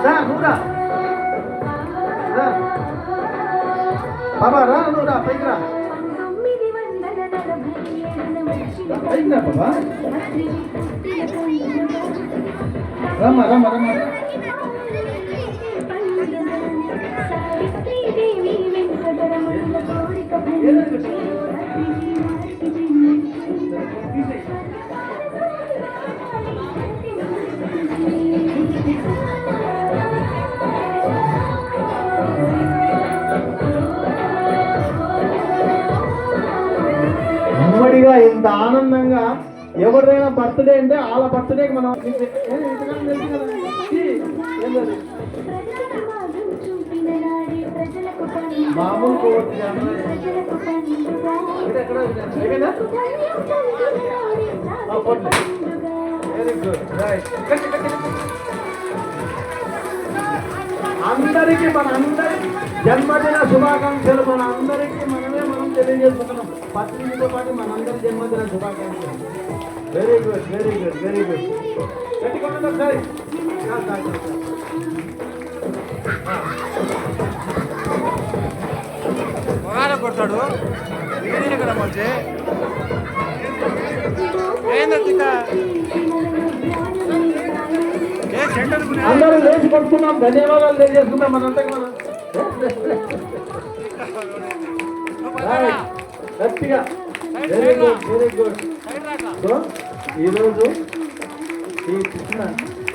నువ్వురా బాబా రా నువ్వు రా పైకి రా పైకి రా బాబా రమ్మా రమ్మా రమ్మా ఉమ్మడిగా ఇంత ఆనందంగా ఎవరిదైనా బర్త్డే అంటే వాళ్ళ బర్త్డేకి మనం మామూలు కోవచ్చు వెరీ గుడ్ రైట్ అందరికీ అందరి జన్మదిన శుభాకాంక్షలు మన అందరికీ మనం తెలియజేసుకుంటున్నాం పత్రికతో పాటు మనందరి జన్మదిన శుభాకాంక్షలు very good very good very good పెట్టుకోండి ఒకసారి కొడతాడు కదా మంచి అందరూ లేచి కొడుతున్నాం ధన్యవాదాలు తెలియజేస్తున్నాం మనంతా మనం గట్టిగా very good very good so ఈరోజు ఈ పుట్టిన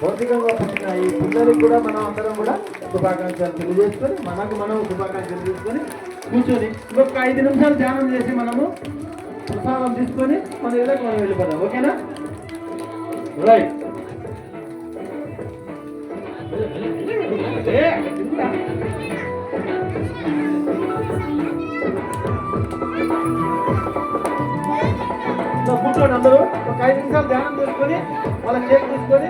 భౌతికంగా పుట్టిన ఈ పిల్లలకి కూడా మనం అందరం కూడా శుభాకాంక్షలు తెలియజేసుకొని మనకు మనం శుభాకాంక్షలు తీసుకొని కూర్చొని ఇంకొక 5 నిమిషాలు ధ్యానం చేసి మనము ప్రసాదం తీసుకొని మన ఇళ్ళకి మనం వెళ్ళిపోదాం ఓకేనా రైట్ కూర్చోండి అందరూ ఒక 5 నిమిషాలు ధ్యానం చేసుకొని వాళ్ళ కేక్ తీసుకొని